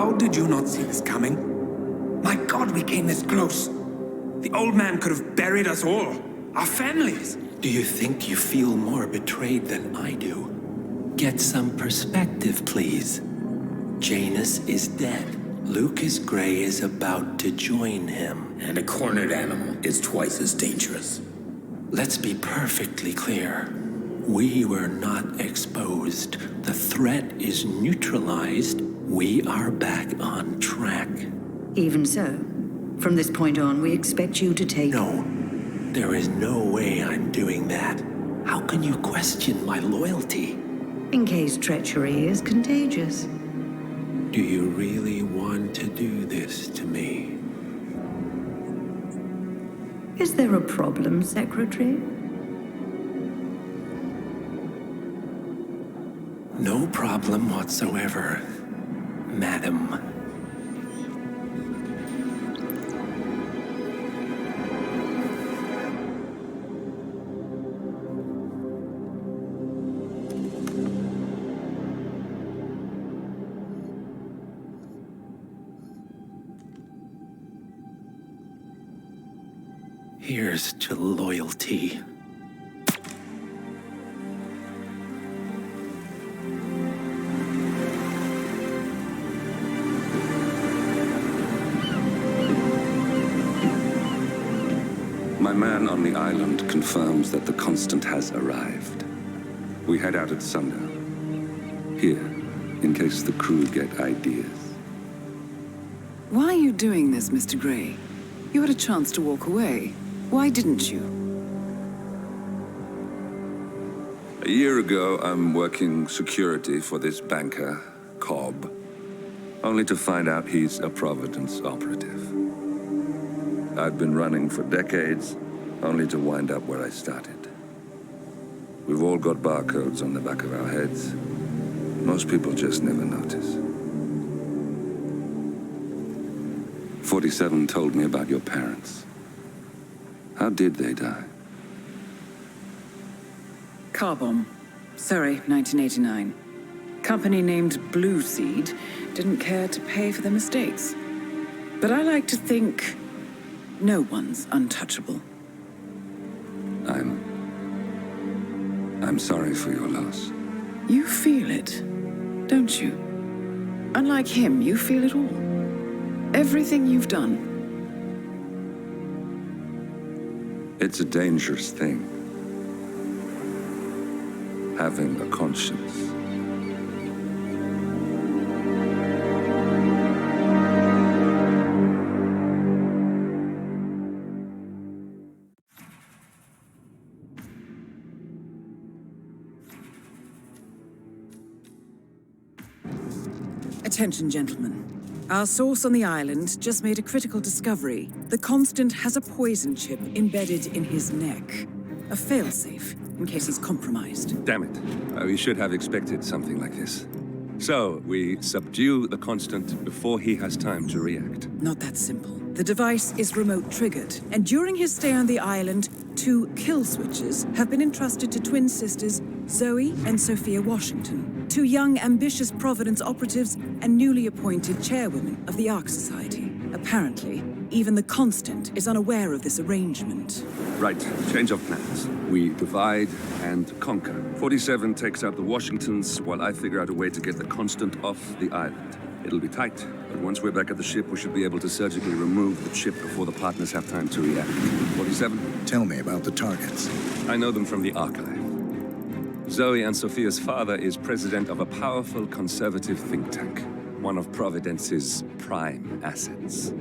How did you not see this coming? My God, we came this close. The old man could have buried us all. Our families. Do you think you feel more betrayed than I do? Get some perspective, please. Janus is dead. Lucas Gray is about to join him. And a cornered animal is twice as dangerous. Let's be perfectly clear. We were not exposed. The threat is neutralized. We are back on track. Even so, from this point on, we expect you to take... No, there is no way I'm doing that. How can you question my loyalty? In case treachery is contagious. Do you really want to do this to me? Is there a problem, Secretary? No problem whatsoever, Madam. Here's to loyalty. My man on the island confirms that the Constant has arrived. We head out at sundown. Here, in case the crew get ideas. Why are you doing this, Mr. Gray? You had a chance to walk away. Why didn't you? A year ago, I'm working security for this banker, Cobb, only to find out he's a Providence operative. I'd been running for decades, only to wind up where I started. We've all got barcodes on the back of our heads. Most people just never notice. 47 told me about your parents. How did they die? Car bomb. Surrey, 1989. Company named Blue Seed didn't care to pay for their mistakes. But I like to think no one's untouchable. I'm sorry for your loss. You feel it, don't you? Unlike him, you feel it all. Everything you've done. It's a dangerous thing. Having a conscience. Attention, gentlemen. Our source on the island just made a critical discovery. The Constant has a poison chip embedded in his neck. A failsafe, in case he's compromised. Damn it. We should have expected something like this. So, we subdue the Constant before he has time to react. Not that simple. The device is remote triggered, and during his stay on the island, 2 kill switches have been entrusted to twin sisters Zoe and Sophia Washington, 2 young, ambitious Providence operatives and newly appointed chairwomen of the Ark Society. Apparently, even the Constant is unaware of this arrangement. Right, change of plans. We divide and conquer. 47 takes out the Washingtons, while I figure out a way to get the Constant off the island. It'll be tight, but once we're back at the ship, we should be able to surgically remove the chip before the partners have time to react. 47? Tell me about the targets. I know them from the archive. Zoe and Sophia's father is president of a powerful conservative think tank, one of Providence's prime assets.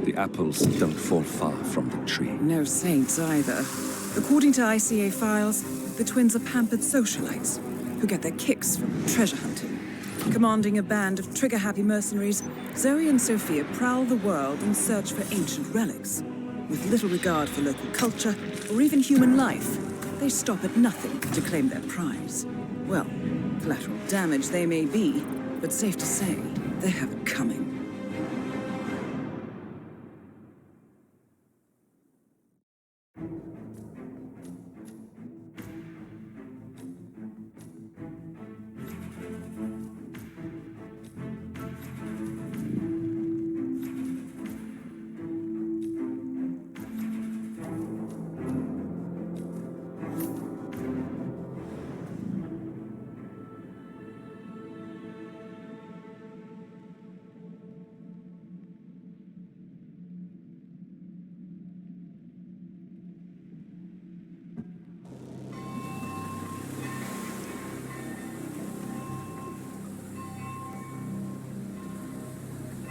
The apples don't fall far from the tree. No saints either. According to ICA files, the twins are pampered socialites who get their kicks from treasure hunting. Commanding a band of trigger-happy mercenaries, Zoe and Sophia prowl the world in search for ancient relics. With little regard for local culture or even human life, they stop at nothing to claim their prize. Well, collateral damage they may be, but safe to say, they have it coming.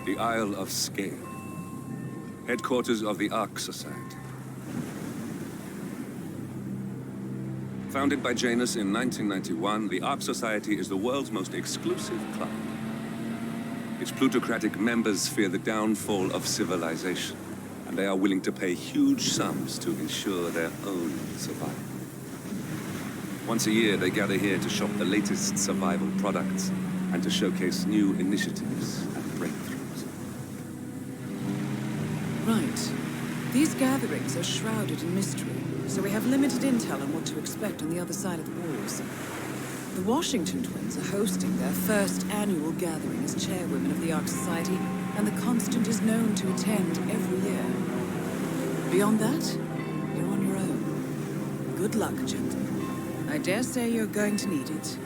the Isle of Scale, headquarters of the Ark Society. Founded by Janus in 1991, the Ark Society is the world's most exclusive club. Its plutocratic members fear the downfall of civilization, and they are willing to pay huge sums to ensure their own survival. Once a year, they gather here to shop the latest survival products and to showcase new initiatives and breakthroughs. Right. These gatherings are shrouded in mystery, so we have limited intel on what to expect on the other side of the walls. The Washington twins are hosting their first annual gathering as chairwomen of the Ark Society, and the Constant is known to attend every year. Beyond that, you're on your own. Good luck, gentlemen. I dare say you're going to need it.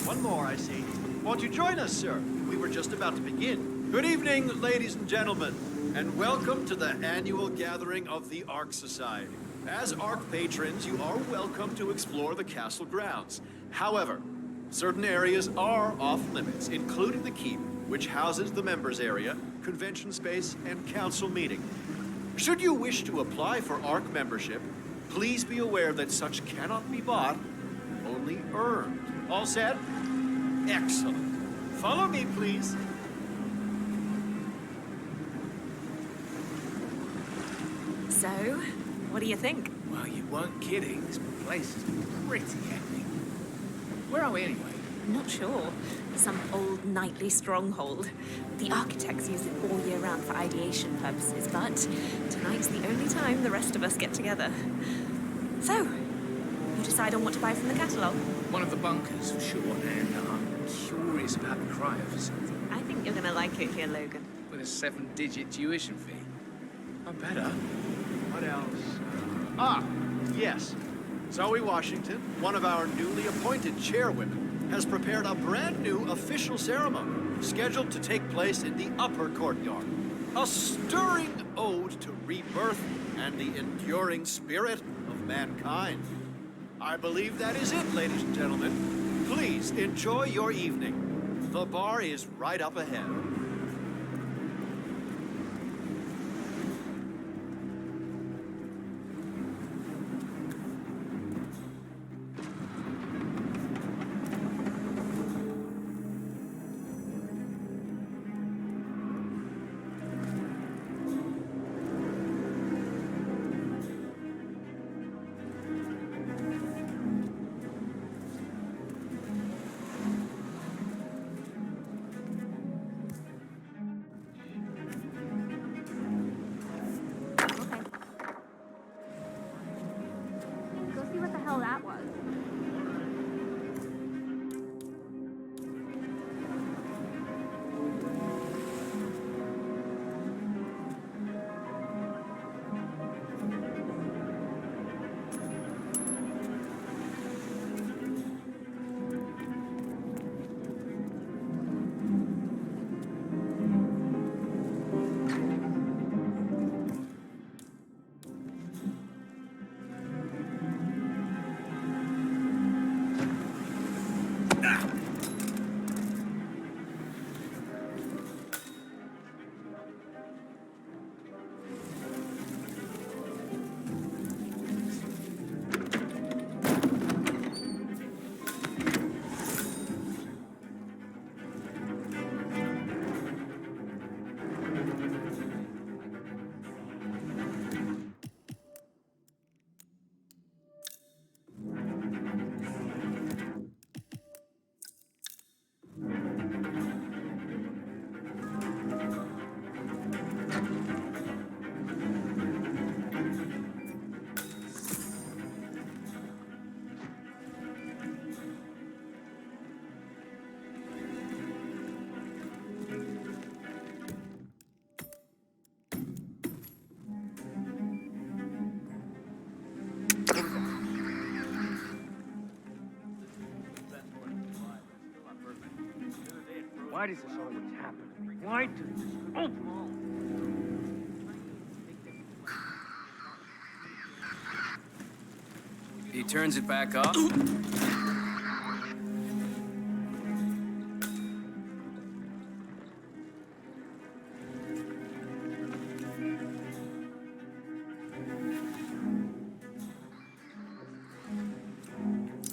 One more, I see. Won't you join us, sir? We were just about to begin. Good evening, ladies and gentlemen, and welcome to the annual gathering of the Ark Society. As Ark patrons, you are welcome to explore the castle grounds. However, certain areas are off limits, including the keep, which houses the members area, convention space, and council meeting. Should you wish to apply for Ark membership, please be aware that such cannot be bought, only earned. All set? Excellent. Follow me, please. So, what do you think? Well, you weren't kidding. This place is pretty epic. Where are we anyway? I'm not sure. Some old knightly stronghold. The architects use it all year round for ideation purposes, but tonight's the only time the rest of us get together. So, you decide on what to buy from the catalogue? One of the bunkers, for sure, and I'm curious about the cryo facility. I think you're gonna like it here, Logan. With a 7-digit tuition fee. I better. What else? Yes. Zoe Washington, one of our newly appointed chairwomen, has prepared a brand new official ceremony scheduled to take place in the upper courtyard. A stirring ode to rebirth and the enduring spirit of mankind. I believe that is it, ladies and gentlemen. Please enjoy your evening. The bar is right up ahead. Why does this always happen? Why do this? Oh! He turns it back off.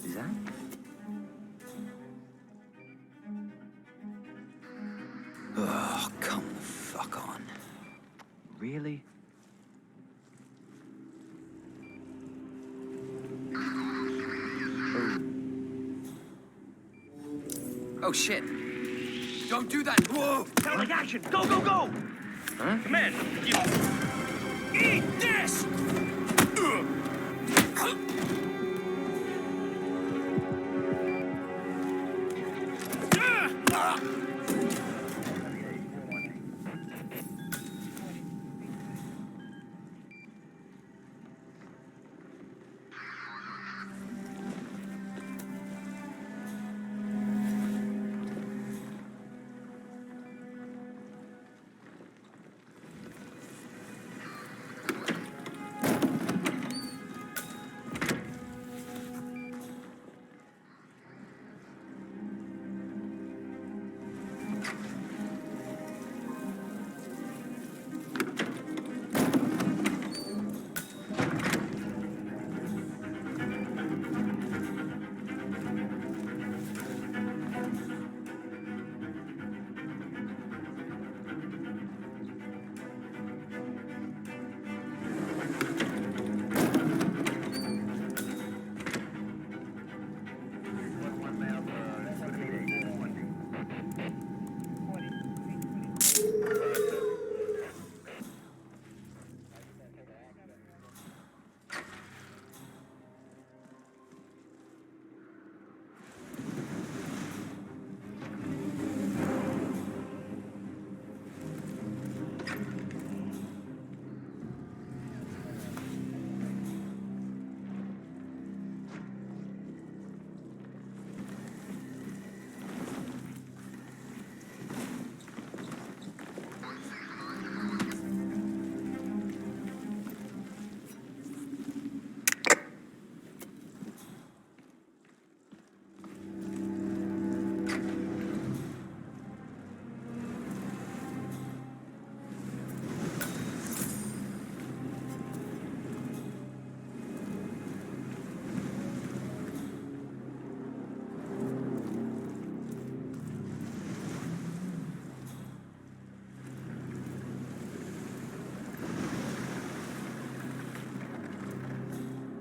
Is that? Oh, come the fuck on. Really? Oh shit. Don't do that. Whoa. Sound like action! Go, go, go! Huh? Come in. Eat this!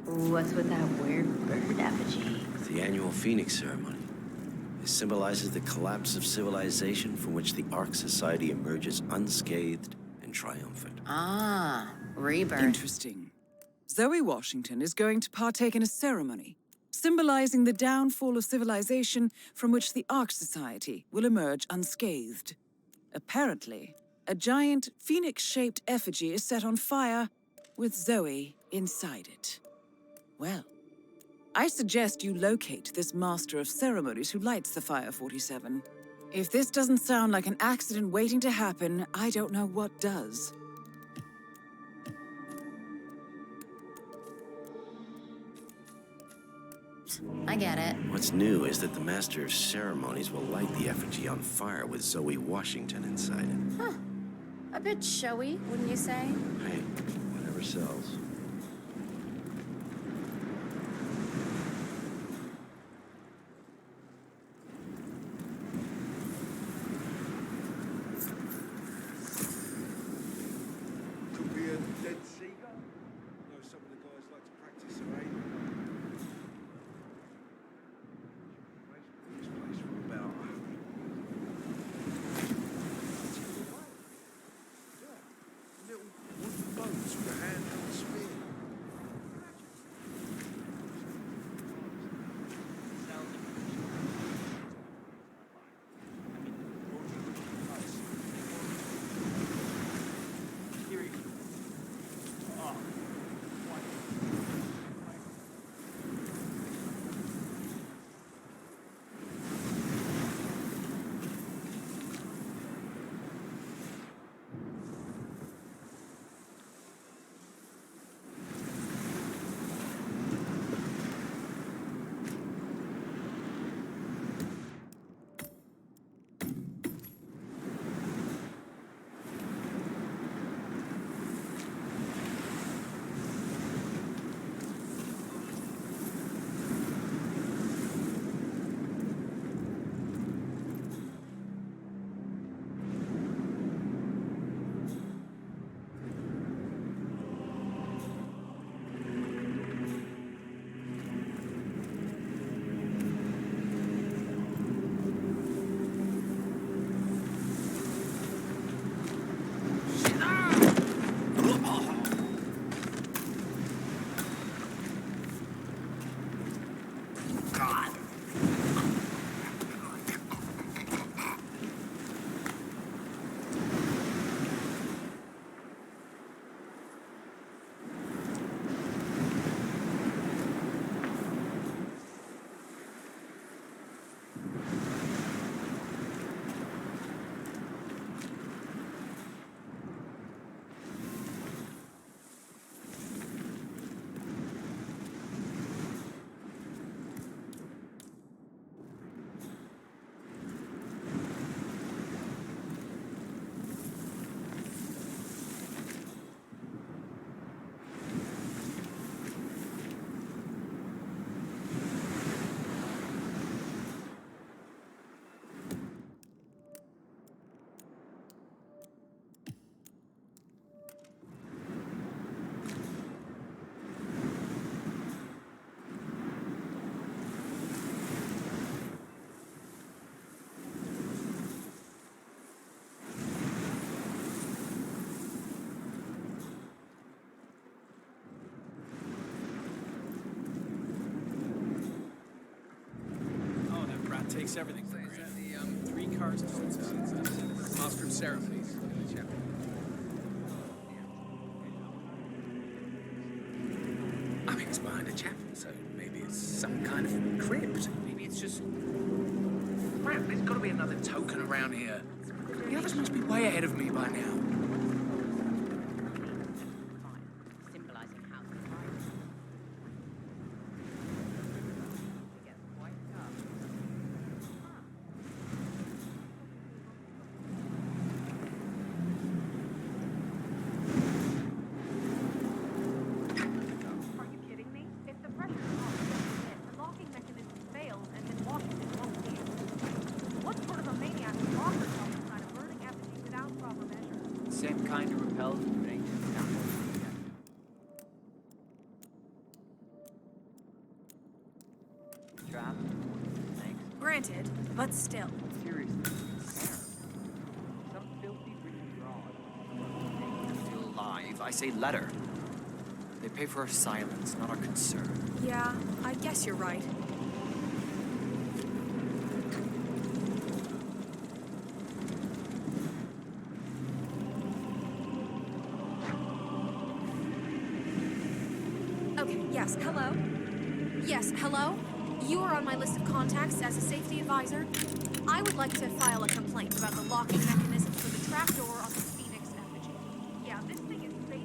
What's with that weird bird effigy? It's the annual Phoenix ceremony. It symbolizes the collapse of civilization from which the Ark Society emerges unscathed and triumphant. Ah, rebirth. Interesting. Zoe Washington is going to partake in a ceremony symbolizing the downfall of civilization from which the Ark Society will emerge unscathed. Apparently, a giant phoenix-shaped effigy is set on fire with Zoe inside it. Well, I suggest you locate this master of ceremonies who lights the Fire 47. If this doesn't sound like an accident waiting to happen, I don't know what does. I get it. What's new is that the Master of Ceremonies will light the effigy on fire with Zoe Washington inside it. Huh. A bit showy, wouldn't you say? Hey, whatever sells. Could be a dead seagull. I know some of the guys like to practice their aim. This place for about little wooden boats with a handheld spear. takes everything for granted. The 3 cars to Master of Ceremonies. I mean, it's behind a chapel, so maybe it's some kind of crypt. Maybe it's just... Crap, there's got to be another token around here. The others must be way ahead of me by now. Symbolizing how Are you kidding me? If the pressure is on, the locking mechanism fails and then Washington won't hear. What sort of a maniac would lock herself inside a burning effigy without proper measure? Same kind of repels the thing. Trap. Thanks. Granted, but still. Seriously. Some filthy freaking fraud. Still alive. I say let her. They pay for our silence, not our concern. Yeah, I guess you're right. Okay, yes, hello? Yes, hello? You are on my list of contacts as a safety advisor. I would like to file a complaint about the locking mechanism for the trapdoor on the Phoenix effigy. Yeah, this thing is basically...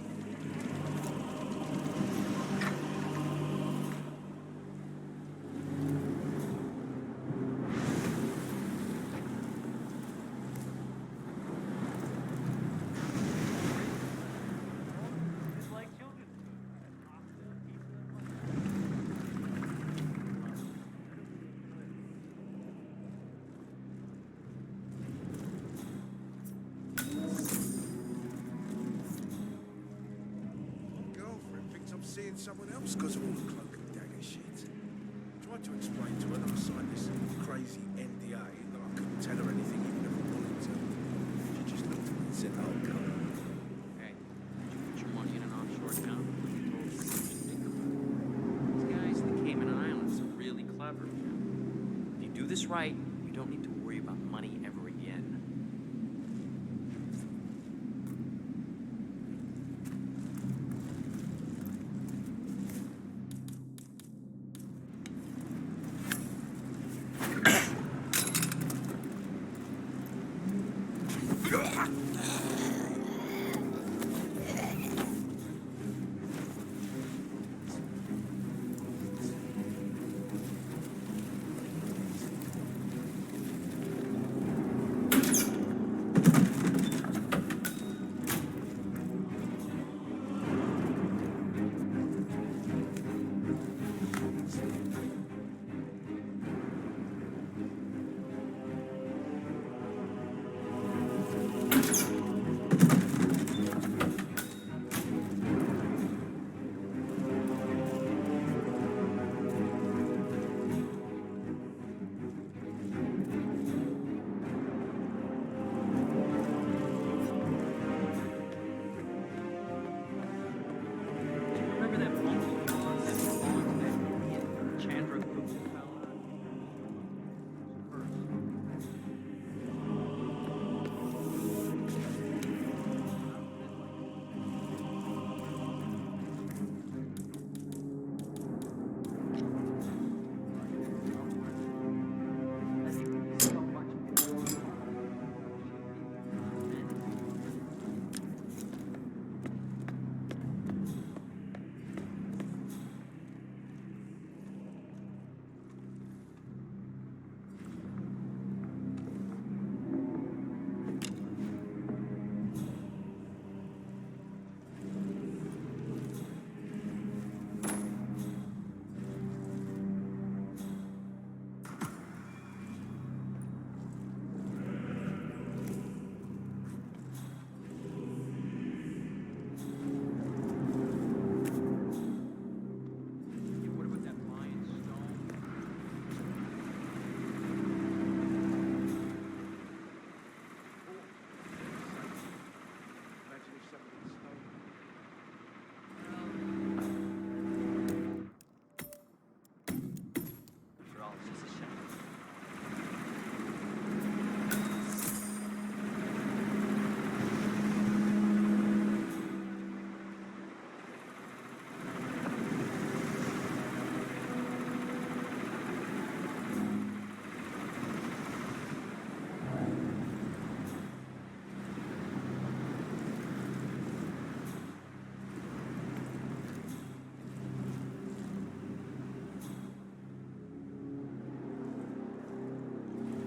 Girlfriend thinks I'm seeing someone else because of all the cloak and dagger shit. Tried to explain to her that I signed this crazy NDA and that I couldn't tell her anything even if I wanted to. She just looked at me and said, "Oh, come on." Okay. Did you put your money in an offshore account? These guys in the Cayman Islands are really clever. If you do this right, you don't need to worry about money ever again.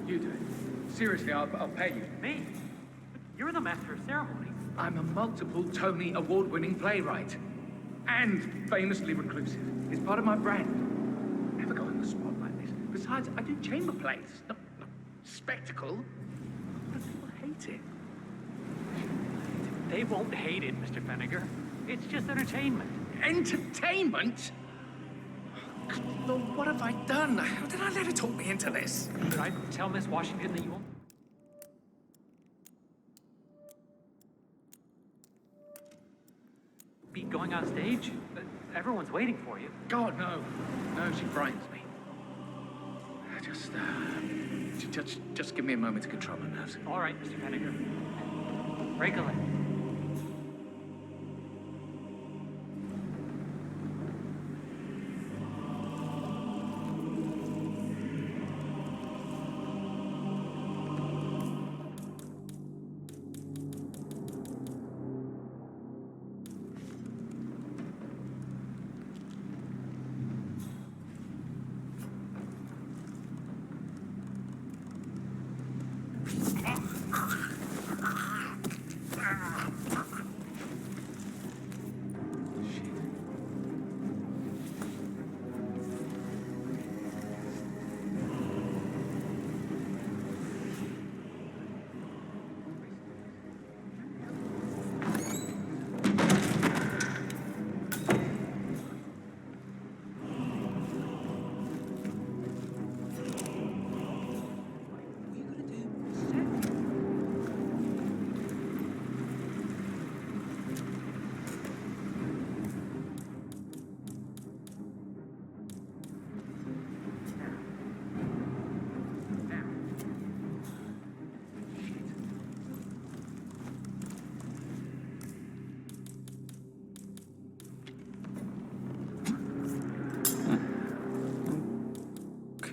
You do it. Seriously, I'll pay you. Me? You're the master of ceremonies. I'm a multiple Tony award-winning playwright. And famously reclusive. It's part of my brand. Never go on the spot like this. Besides, I do chamber plays. Not spectacle. A lot of people hate it. They won't hate it, Mr. Fenniger. It's just entertainment. Entertainment? Lord, what have I done? How did I let her talk me into this? Should I tell Miss Washington that you won't? Be going on stage? Everyone's waiting for you. God, no. No, she frightens me. Just give me a moment to control my nerves. All right, Mr. Fenniger. Break a leg.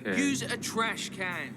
Use a trash can.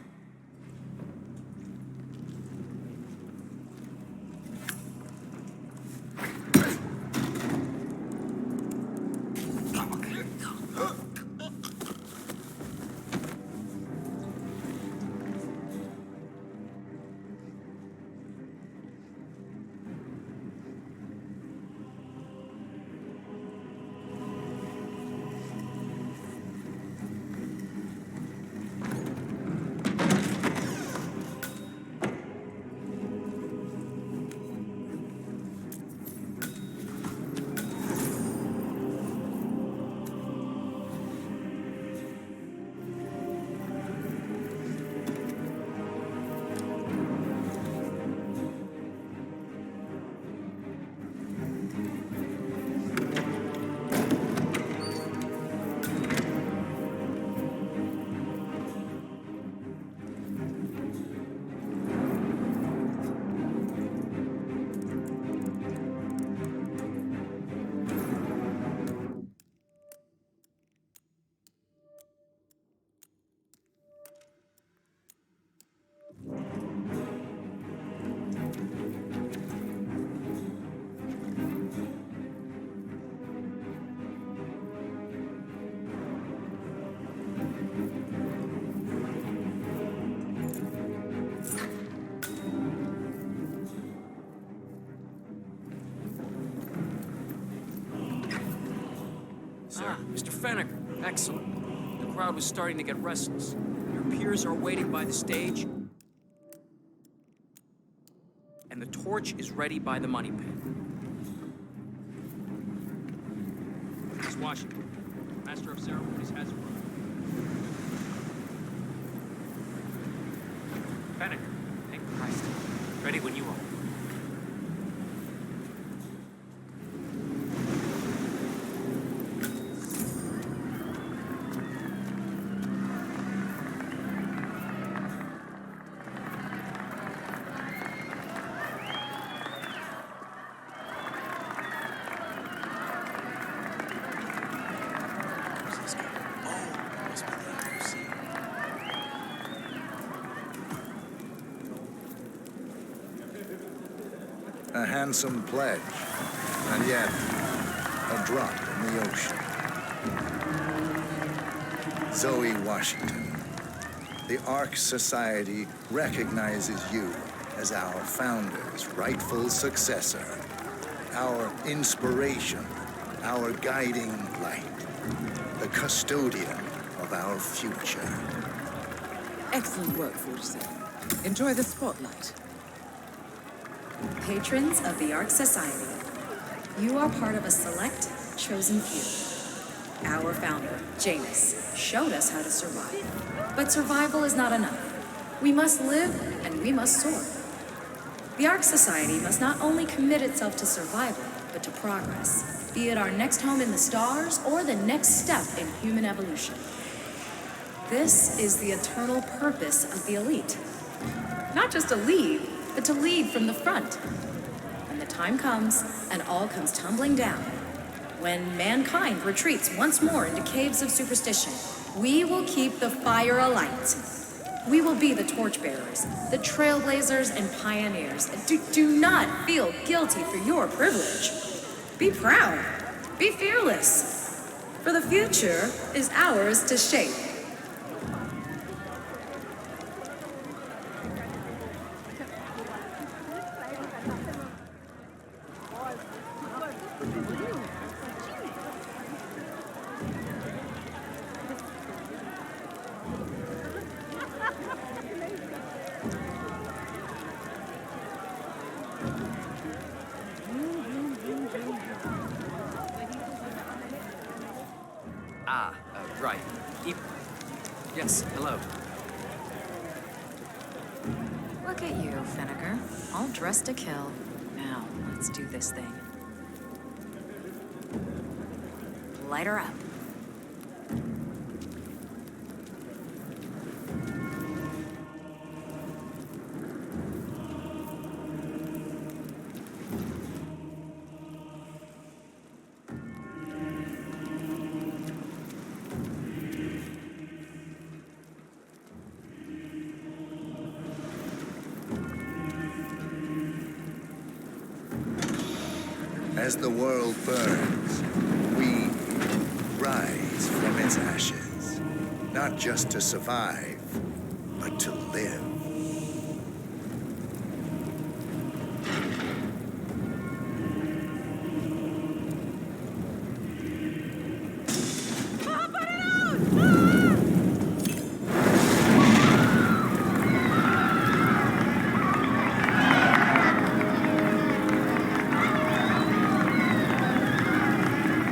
Mr. Fenniger, excellent. The crowd was starting to get restless. Your peers are waiting by the stage, and the torch is ready by the money pit. Miss Washington, Master of Ceremonies has arrived. Fenniger, thank Christ. Ready when you are. A handsome pledge, and yet a drop in the ocean. Zoe Washington, The Ark Society recognizes you as our founder's rightful successor, our inspiration, our guiding light, the custodian of our future. Excellent work, 47. Enjoy the spotlight. Patrons of the Ark Society, you are part of a select, chosen few. Our founder, Janus, showed us how to survive. But survival is not enough. We must live and we must soar. The Ark Society must not only commit itself to survival, but to progress, be it our next home in the stars or the next step in human evolution. This is the eternal purpose of the elite. Not just to lead, but to lead from the front. When the time comes and all comes tumbling down, when mankind retreats once more into caves of superstition, we will keep the fire alight. We will be the torchbearers, the trailblazers and pioneers. Do not feel guilty for your privilege. Be proud. Be fearless. For the future is ours to shape. Right. Yes, hello. Look at you, Finnegar. All dressed to kill. Now, let's do this thing. Light her up. As the world burns, we rise from its ashes, not just to survive, but to live.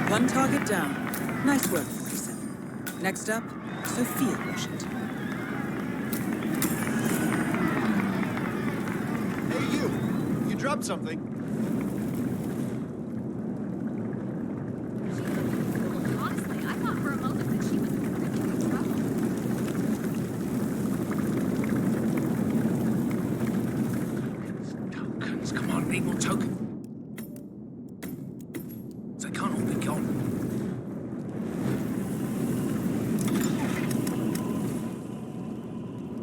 One target down. Nice work, 47. Next up, Sophia Washington. Hey, you! You dropped something. Honestly, I thought for a moment that she was in trouble. Tokens, come on, need more tokens. They can't all be gone.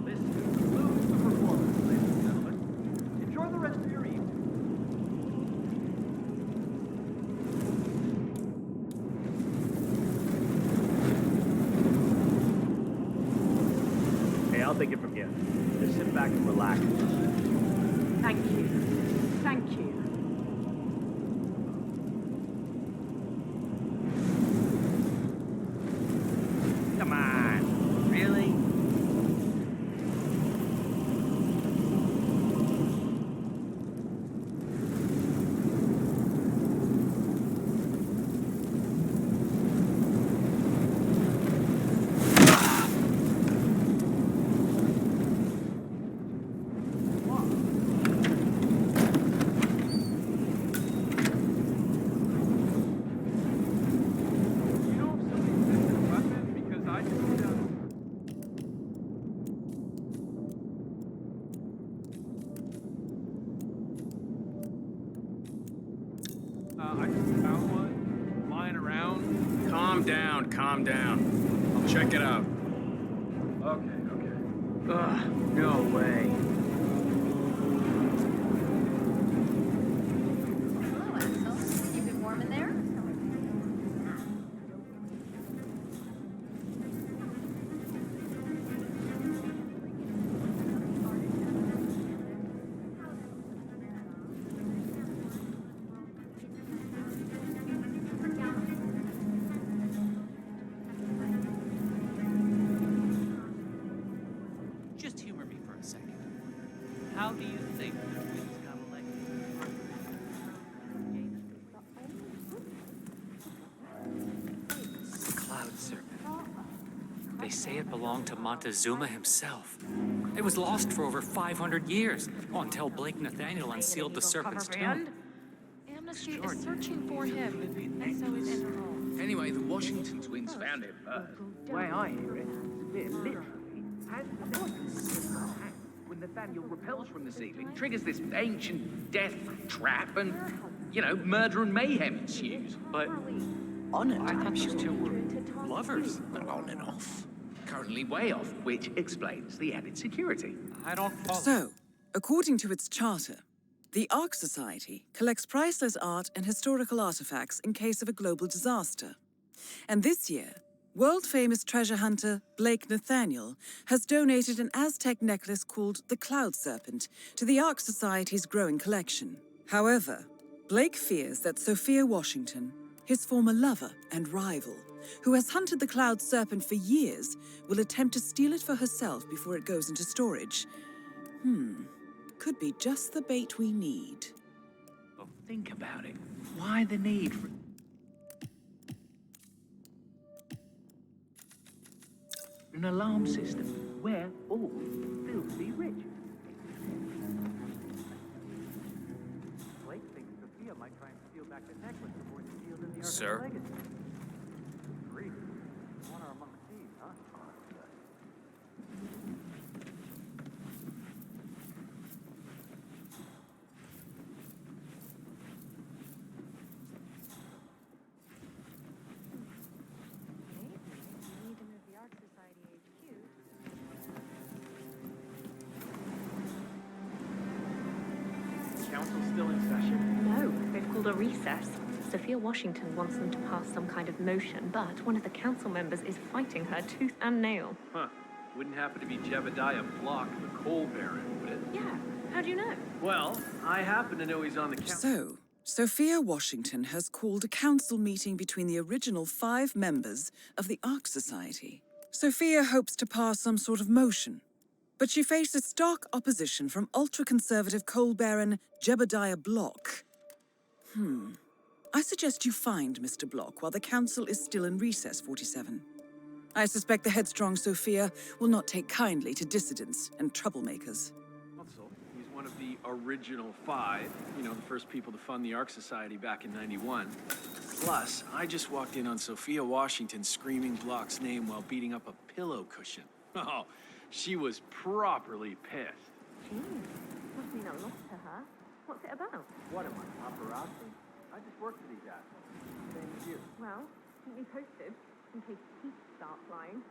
This concludes the performance, ladies and gentlemen. Enjoy the rest of your evening. Hey, I'll take it from here. Just sit back and relax. Thank you. Thank you. Come on. Really? I just found one lying around. Calm down. I'll check it out. Okay. Ugh, no way. Hello, Axel. You been warm in there? How do you think the twins got elected? Cloud serpent. They say it belonged to Montezuma himself. It was lost for over 500 years, until Blake Nathaniel unsealed the serpent's tomb. Amnesty is searching for him, and so is Interpol. Anyway, the Washington twins found it first. The way I hear it, they're literally as when Nathaniel repels from the ceiling, Triggers this ancient death trap and, you know, murder and mayhem ensues. But on it, I thought those two were lovers. On and off. Currently way off, which explains the added security. I don't follow. So, according to its charter, the Ark Society collects priceless art and historical artifacts in case of a global disaster. And this year, world-famous treasure hunter Blake Nathaniel has donated an Aztec necklace called the Cloud Serpent to the Ark Society's growing collection. However, Blake fears that Sophia Washington, his former lover and rival, who has hunted the Cloud Serpent for years, will attempt to steal it for herself before it goes into storage. Could be just the bait we need. Well, think about it. Why the need for... an alarm system? We're all filthy rich. Blake thinks Sophia might try and steal back the necklace before it's sealed in the Ark Sir? of Legacy. Grief. Honor among thieves, huh? council's still in session? No, they've called a recess. Sophia Washington wants them to pass some kind of motion, but one of the council members is fighting her tooth and nail. Huh. Wouldn't happen to be Jebediah Block, the coal baron, would it? Yeah. How do you know? Well, I happen to know he's on the council. So, Sophia Washington has called a council meeting between the original 5 members of the Ark Society. Sophia hopes to pass some sort of motion, but she faces stark opposition from ultra-conservative coal baron Jebediah Block. I suggest you find Mr. Block while the council is still in recess, 47. I suspect the headstrong Sophia will not take kindly to dissidents and troublemakers. Council. He's one of the original 5, you know, the first people to fund the Ark Society back in '91. Plus, I just walked in on Sophia Washington screaming Block's name while beating up a pillow cushion. Oh, she was properly pissed. Geez, must mean a lot to her. What's it about? What am I, paparazzi? I just work for these assholes. Same as you. Well, keep me posted in case teeth start flying.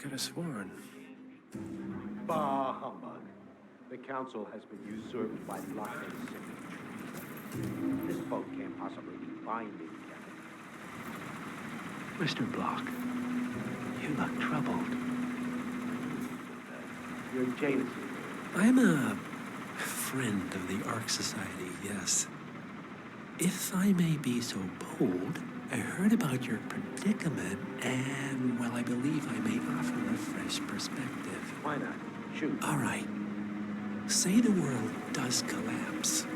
could have sworn. Bah humbug. The council has been usurped by blockade signatures. This vote can't possibly be binding, can it? Mr. Block, you look troubled. You're Janus. I'm a friend of the Ark Society, yes. If I may be so bold, I heard about your predicament, and, well, I believe I may offer a fresh perspective. Why not? Shoot. All right. Say the world does collapse.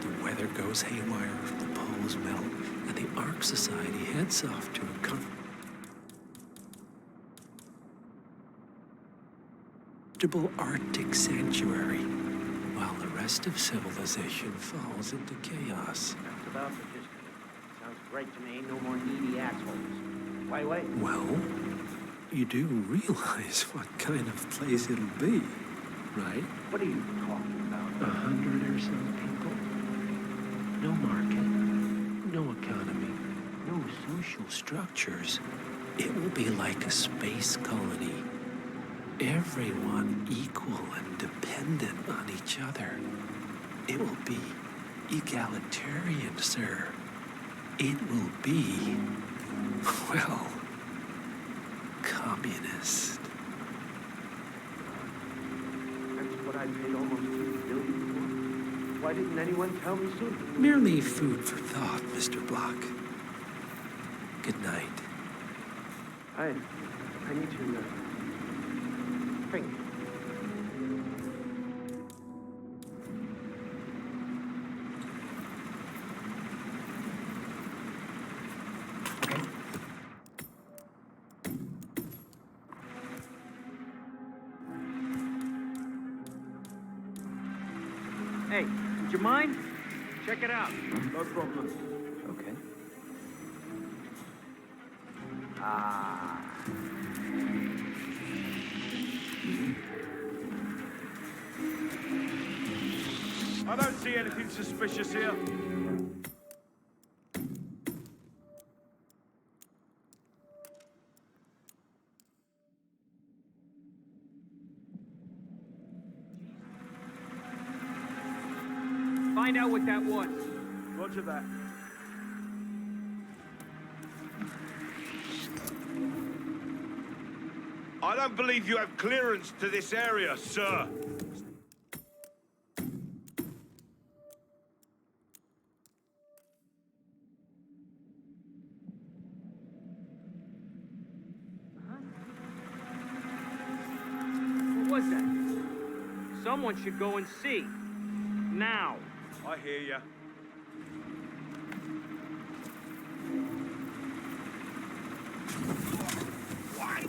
The weather goes haywire, the poles melt, and the Ark Society heads off to a comfortable Arctic sanctuary, while the rest of civilization falls into chaos. That's about the gist of it. Sounds great to me. No more needy assholes. Wait. Well, you do realize what kind of place it'll be, right? What are you talking about? 100 or so people. No market, no economy, no social structures. It will be like a space colony. Everyone equal and dependent on each other. It will be egalitarian, sir. It will be, well, communist. That's what I paid almost $2 billion for. Why didn't anyone tell me sooner? Merely food for thought, Mr. Block. Good night. I need to think. Hey, would you mind? Check it out. No problem. Okay. I don't see anything suspicious here. Find out what that was. Roger that. I don't believe you have clearance to this area, sir. What was that? Someone should go and see. Now. I hear ya. Why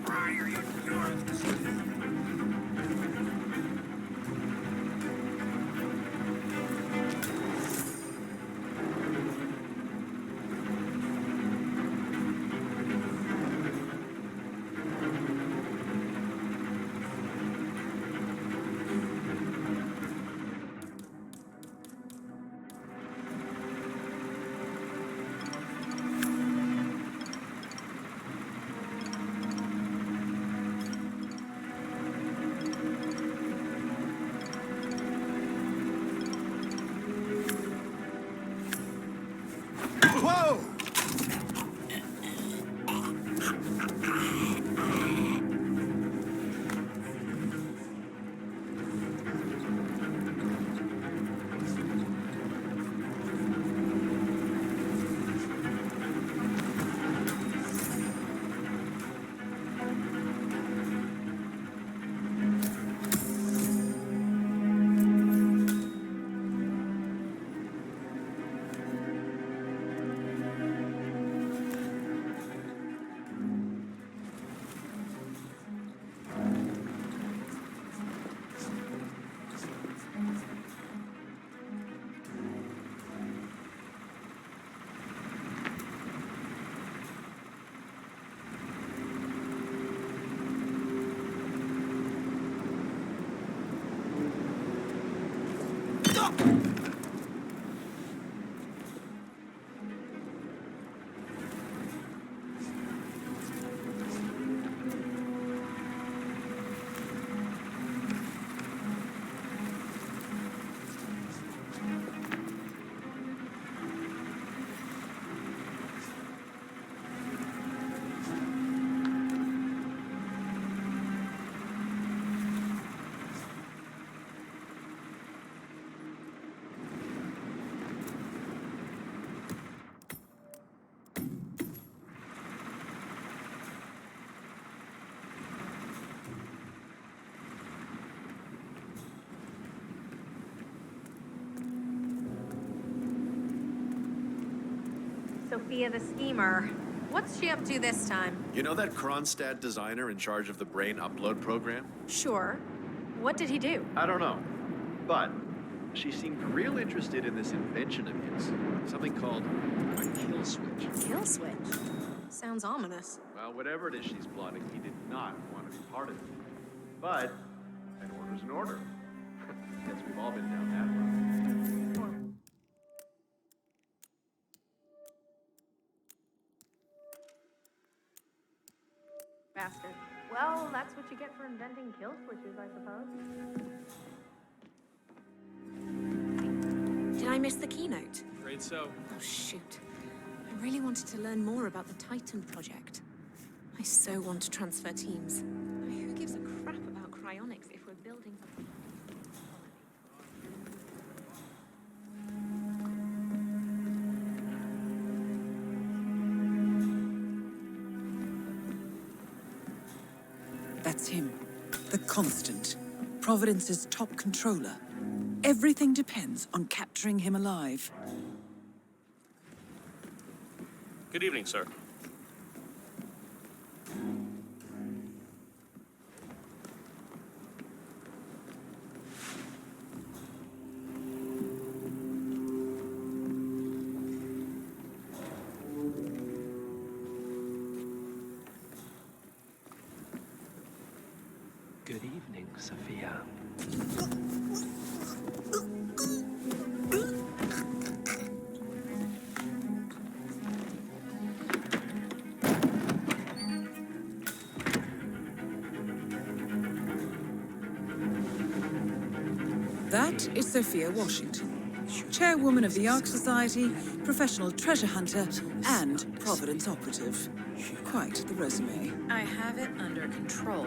are you doing this? Whoa! Sophia the schemer. What's she up to this time? You know that Kronstadt designer in charge of the brain upload program? Sure. What did he do? I don't know. But she seemed real interested in this invention of his. Something called a kill switch. Kill switch? Sounds ominous. Well, whatever it is she's plotting, he did not want to be part of it. But an order's an order. Guess we've all been down that road. Bastard. Well, that's what you get for inventing kill switches, I suppose. Did I miss the keynote? Afraid so. Oh, shoot. I really wanted to learn more about the Titan project. I so want to transfer teams. I mean, who gives a crap about cryonics if we're building something? That's him. The Constant. Providence's top controller. Everything depends on capturing him alive. Good evening, sir. Good evening, Sophia. That is Sophia Washington, chairwoman of the Ark Society, professional treasure hunter, and Providence operative. Quite the resume. I have it under control.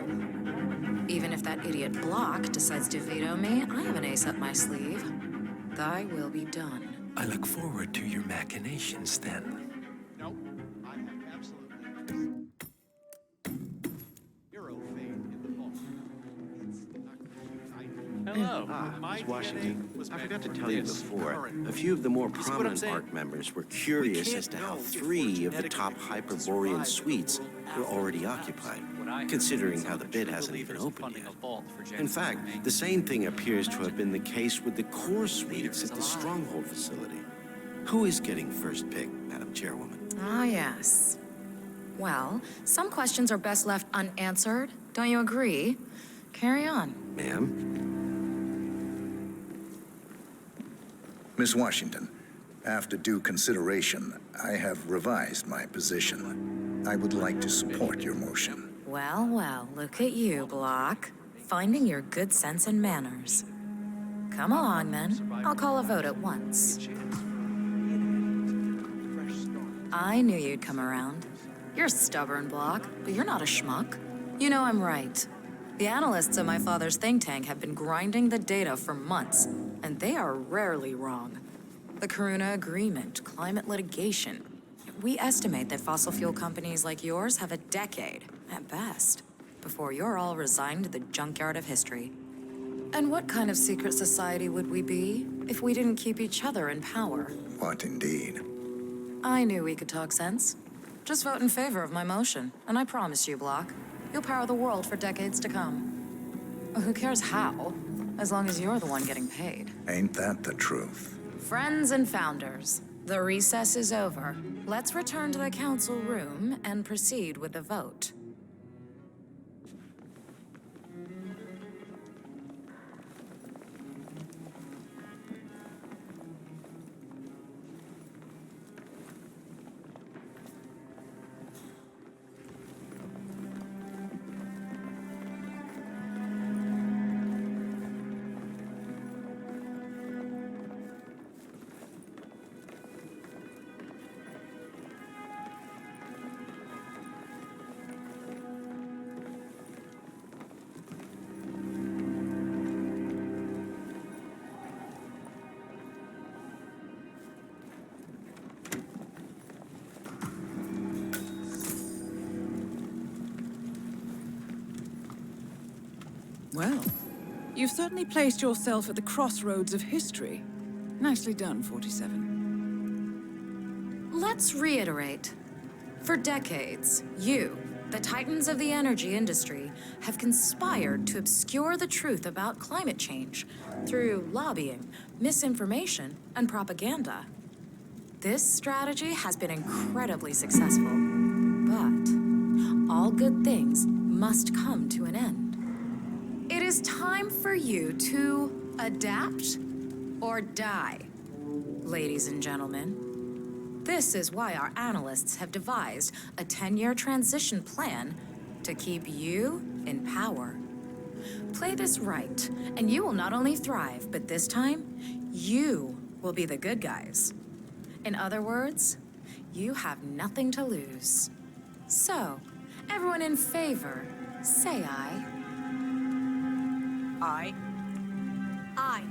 Even if that idiot Block decides to veto me, I have an ace up my sleeve. Thy will be done. I look forward to your machinations then. No, I have absolutely zero faith in the vault. Hello. My Miss Washington. DNA was I meant forgot to for tell you this before, current a few of the more You see what I'm prominent saying? ARC members were curious can't as to how know if 3 of the we're top genetically Hyperborean survive suites were already occupied, considering how the bid hasn't even opened yet. In fact, the same thing appears to have been the case with the core suites at the Stronghold facility. Who is getting first pick, Madam Chairwoman? Ah, yes. Well, some questions are best left unanswered. Don't you agree? Carry on. Ma'am? Miss Washington, after due consideration, I have revised my position. I would like to support your motion. Well, well, look at you, Block. Finding your good sense and manners. Come along, then. I'll call a vote at once. I knew you'd come around. You're stubborn, Block, but you're not a schmuck. You know I'm right. The analysts at my father's think tank have been grinding the data for months, and they are rarely wrong. The Karuna Agreement, climate litigation. We estimate that fossil fuel companies like yours have a decade, at best, before you're all resigned to the junkyard of history. And what kind of secret society would we be if we didn't keep each other in power? What indeed? I knew we could talk sense. Just vote in favor of my motion, and I promise you, Block, you'll power the world for decades to come. Who cares how, as long as you're the one getting paid. Ain't that the truth? Friends and founders, the recess is over. Let's return to the council room and proceed with the vote. Well, you've certainly placed yourself at the crossroads of history. Nicely done, 47. Let's Let's reiterate. For decades, you, the titans of the energy industry, have conspired to obscure the truth about climate change through lobbying, misinformation, and propaganda. This strategy has been incredibly successful, but all good things must come to an end. It is time for you to adapt or die, ladies and gentlemen. This is why our analysts have devised a 10-year transition plan to keep you in power. Play this right, and you will not only thrive, but this time, you will be the good guys. In other words, you have nothing to lose. So, everyone in favor, say aye. Aye. Aye.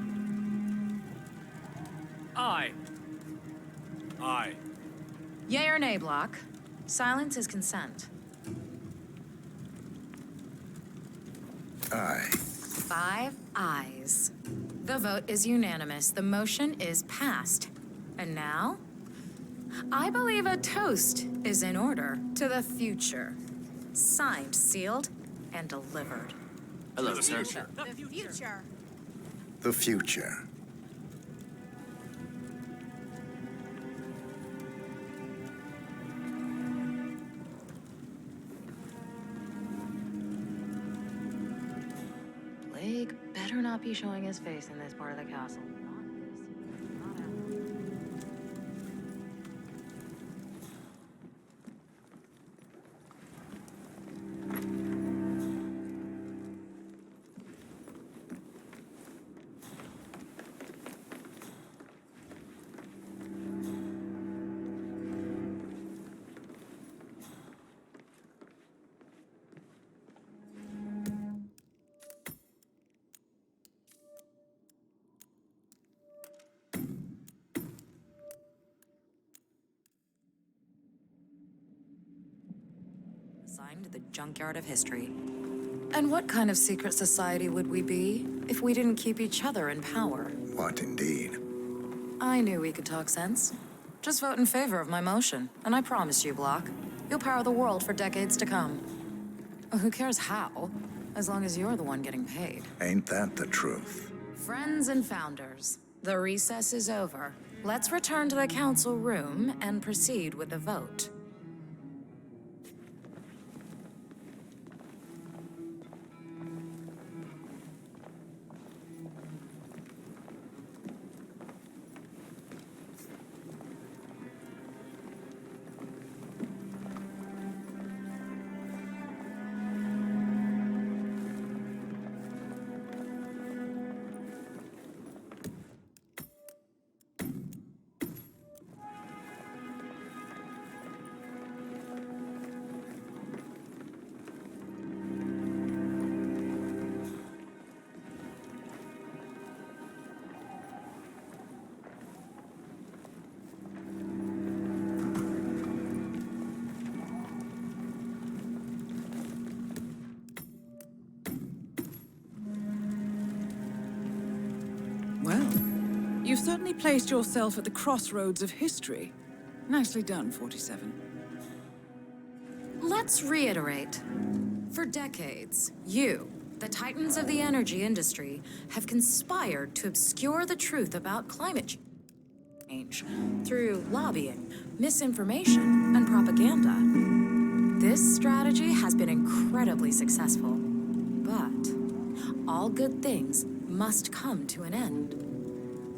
Aye. Aye. Yay or nay, Block? Silence is consent. Aye. 5 ayes. The vote is unanimous. The motion is passed. And now, I believe a toast is in order to the future. Signed, sealed, and delivered. Hello, sir. The future. The future. Blake better not be showing his face in this part of the castle. Assigned to the junkyard of history. And what kind of secret society would we be if we didn't keep each other in power? What indeed? I knew we could talk sense. Just vote in favor of my motion, and I promise you, Block, you'll power the world for decades to come. Who cares how, as long as you're the one getting paid. Ain't that the truth? Friends and founders, the recess is over. Let's return to the council room and proceed with the vote. Well, you've certainly placed yourself at the crossroads of history. Nicely done, 47. Let's reiterate. For decades, you, the titans of the energy industry, have conspired to obscure the truth about climate change through lobbying, misinformation, and propaganda. This strategy has been incredibly successful, but all good things must come to an end.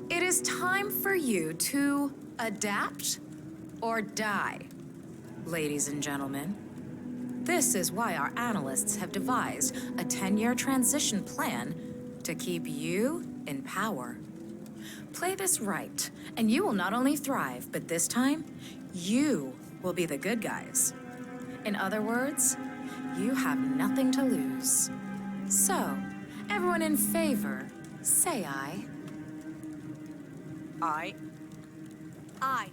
It is time for you to adapt or die, ladies and gentlemen. This is why our analysts have devised a 10-year transition plan to keep you in power. Play this right, and you will not only thrive, but this time, you will be the good guys. In other words, you have nothing to lose. So, everyone in favor, say aye. Aye. Aye.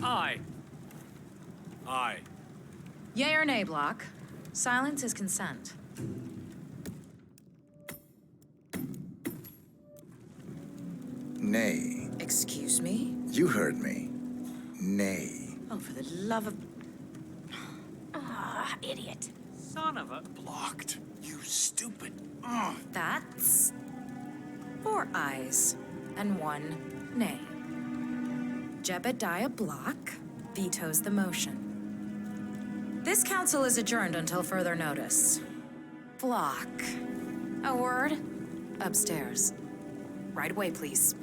Aye. Aye. Yay or nay, Block? Silence is consent. Nay. Excuse me? You heard me. nay. Oh, for the love of... Ah, idiot. Son of a... Blocked. You stupid. That's 4 ayes and 1 nay. Jebediah Block vetoes the motion. This council is adjourned until further notice. Block. A word? Upstairs. Right away, please.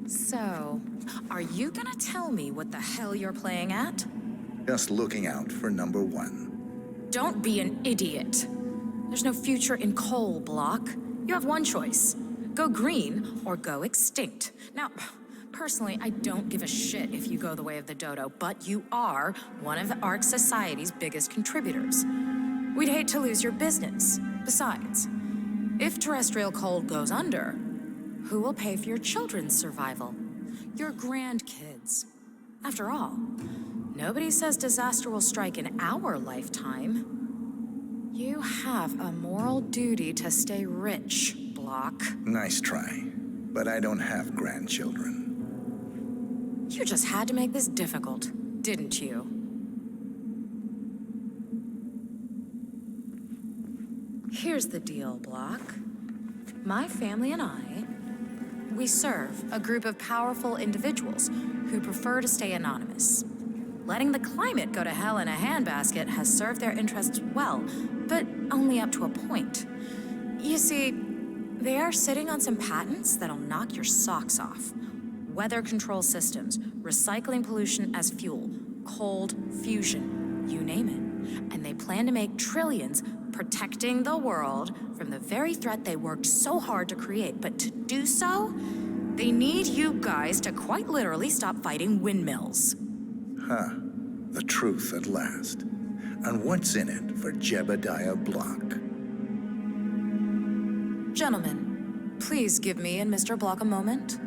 So, are you gonna tell me what the hell you're playing at? Just looking out for number 1. Don't be an idiot. There's no future in coal, Block. You have one choice. Go green or go extinct. Now, personally, I don't give a shit if you go the way of the dodo, but you are one of the Ark Society's biggest contributors. We'd hate to lose your business. Besides, if terrestrial coal goes under, who will pay for your children's survival? Your grandkids. After all, nobody says disaster will strike in our lifetime. You have a moral duty to stay rich, Block. Nice try, but I don't have grandchildren. You just had to make this difficult, didn't you? Here's the deal, Block. My family and I, we serve a group of powerful individuals who prefer to stay anonymous. Letting the climate go to hell in a handbasket has served their interests well, but only up to a point. You see, they are sitting on some patents that'll knock your socks off. Weather control systems, recycling pollution as fuel, cold fusion, you name it. And they plan to make trillions protecting the world from the very threat they worked so hard to create. But to do so, they need you guys to quite literally stop fighting windmills. Huh. The truth at last. And what's in it for Jebediah Block? Gentlemen, please give me and Mr. Block a moment.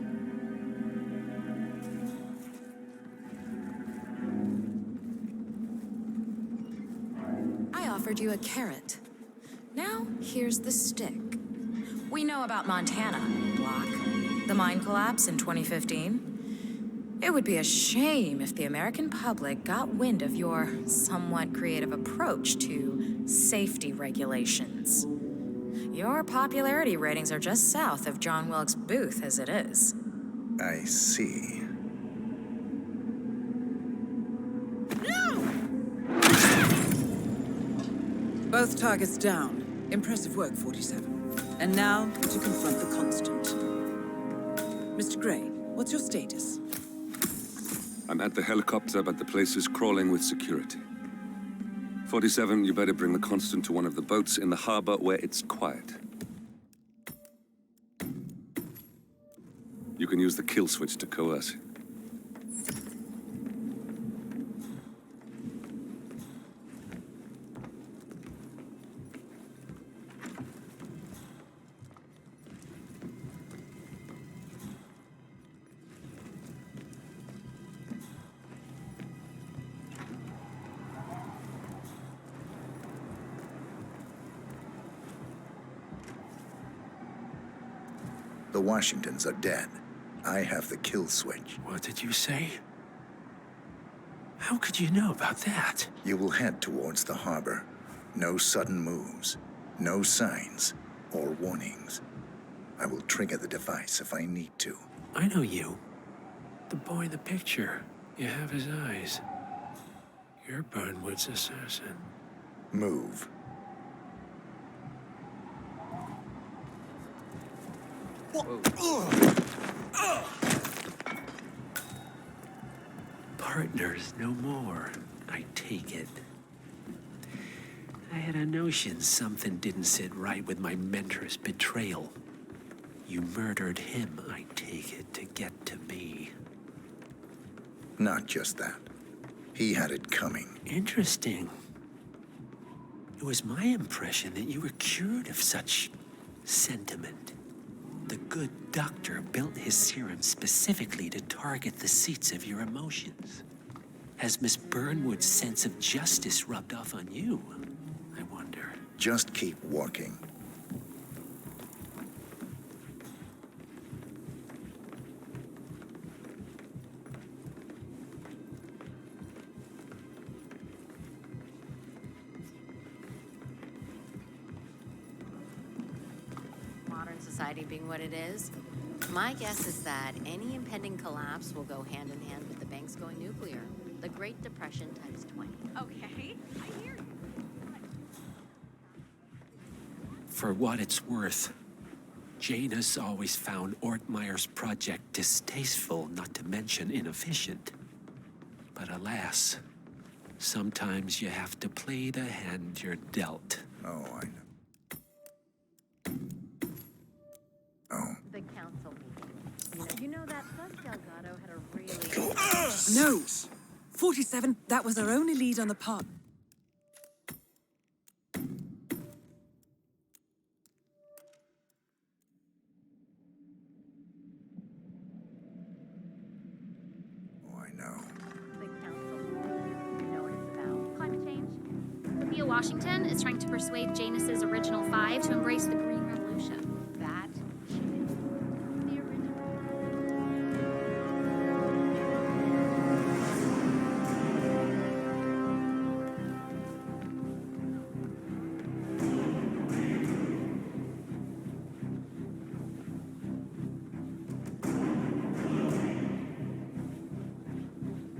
I offered you a carrot. Now, here's the stick. We know about Montana, Block. The mine collapse in 2015. It would be a shame if the American public got wind of your somewhat creative approach to safety regulations. Your popularity ratings are just south of John Wilkes Booth as it is. I see. Both targets down. Impressive work, 47. And now, to confront the Constant. Mr. Gray, what's your status? I'm at the helicopter, but the place is crawling with security. 47, you better bring the Constant to one of the boats in the harbor where it's quiet. You can use the kill switch to coerce it. The Washingtons are dead. I have the kill switch. What did you say? How could you know about that? You will head towards the harbor. No sudden moves, no signs or warnings. I will trigger the device if I need to. I know you. The boy in the picture. You have his eyes. You're Burnwood's assassin. Move. Partners no more, I take it. I had a notion something didn't sit right with my mentor's betrayal. You murdered him, I take it, to get to me. Not just that. He had it coming. Interesting. It was my impression that you were cured of such sentiment. The good doctor built his serum specifically to target the seats of your emotions. Has Miss Burnwood's sense of justice rubbed off on you? I wonder. Just keep walking. Modern society being what it is, my guess is that any impending collapse will go hand in hand with the banks going nuclear. The Great Depression times 20. Okay, I hear you. For what it's worth, Janus always found Ortmeyer's project distasteful, not to mention inefficient. But alas, sometimes you have to play the hand you're dealt. Oh, I know. The council meeting. You know that Bus Delgado had a really... No! 47, that was our only lead on the pod. Oh, I know. The council meeting. You know what it's about. Climate change. Sophia Washington is trying to persuade Janus's original 5 to embrace the Green Revolution. That The original.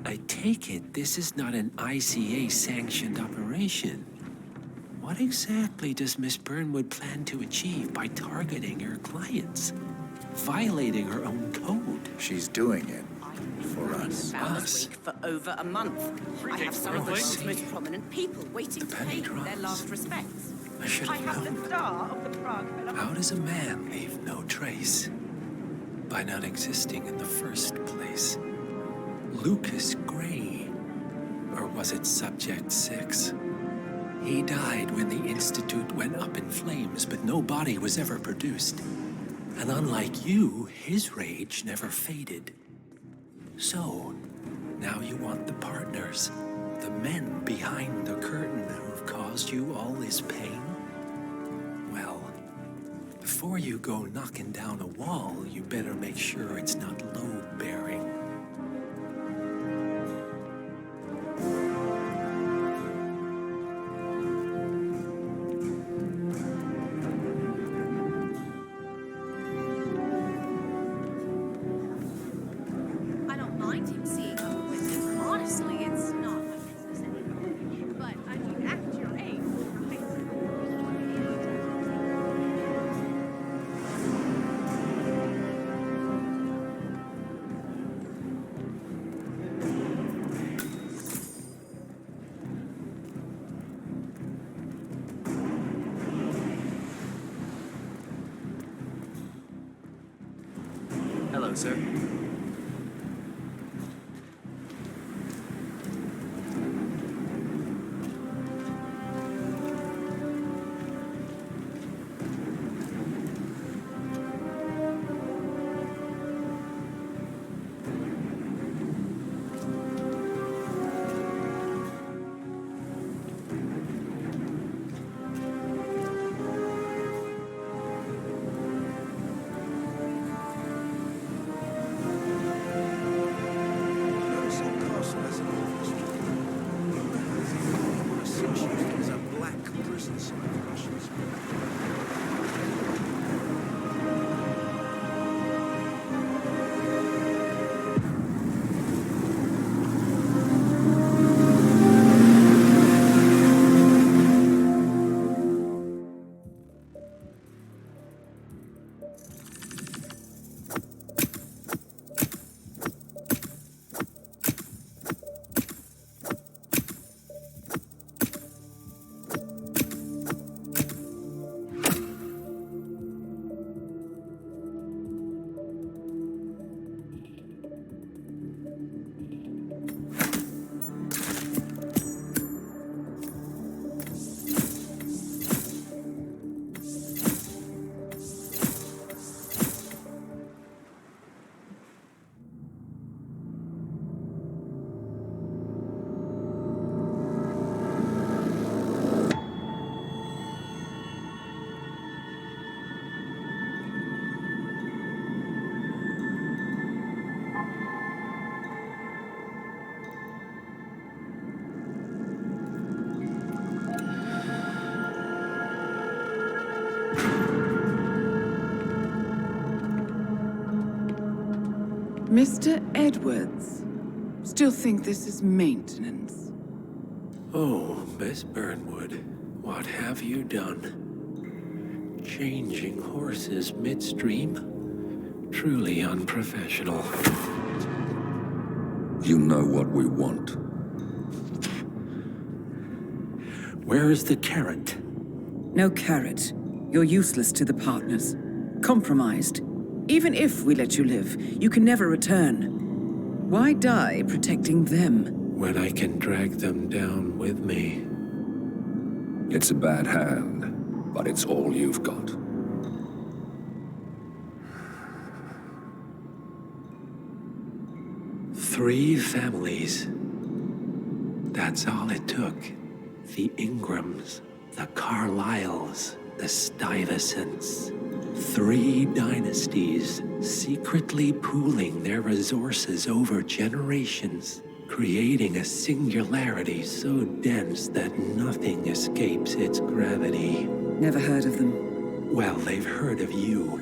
I take it this is not an ICA-sanctioned operation. What exactly does Miss Burnwood plan to achieve by targeting her clients? Violating her own code? She's doing it for us. Found this week for over a month. I have some of the world's most prominent people waiting to pay them their last respects. I should I have have known. the star of the Prague. How does a man leave no trace? By not existing in the first place. Lucas Gray. Or was it Subject 6? He died when the Institute went up in flames, but no body was ever produced. And unlike you, his rage never faded. So, now you want the partners, the men behind the curtain who've caused you all this pain? Well, before you go knocking down a wall, you better make sure it's not load-bearing. I don't mind him seeing over with him. Honestly, it's not my business anymore. But I mean, act your age, right? Hello, sir. Mr. Edwards, still think this is maintenance? Oh, Miss Burnwood, what have you done? Changing horses midstream? Truly unprofessional. You know what we want. Where is the carrot? No carrot. You're useless to the partners. Compromised. Even if we let you live, you can never return. Why die protecting them? When I can drag them down with me. It's a bad hand, but it's all you've got. Three families. That's all it took. The Ingrams, the Carlyles, the Stuyvesants. 3 dynasties secretly pooling their resources over generations, creating a singularity so dense that nothing escapes its gravity. Never heard of them. Well, they've heard of you.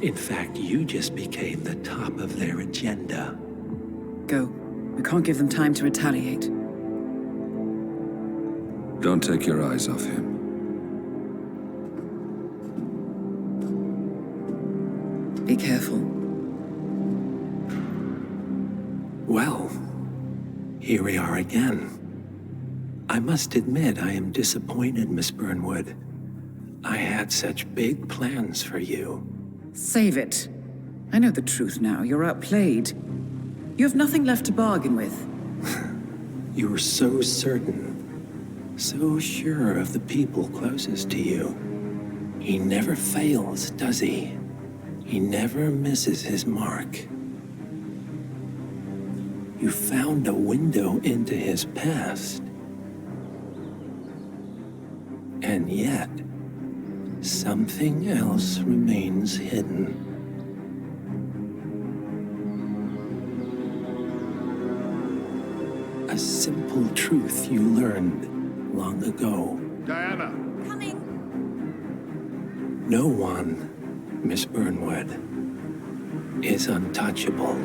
In fact, you just became the top of their agenda. Go. We can't give them time to retaliate. Don't take your eyes off him. Be careful. Well, here we are again. I must admit I am disappointed, Miss Burnwood. I had such big plans for you. Save it. I know the truth now. You're outplayed. You have nothing left to bargain with. You were so certain. So sure of the people closest to you. He never fails, does he? He never misses his mark. You found a window into his past. And yet, something else remains hidden. A simple truth you learned long ago. Diana! Coming! No one, Miss Burnwood, is untouchable.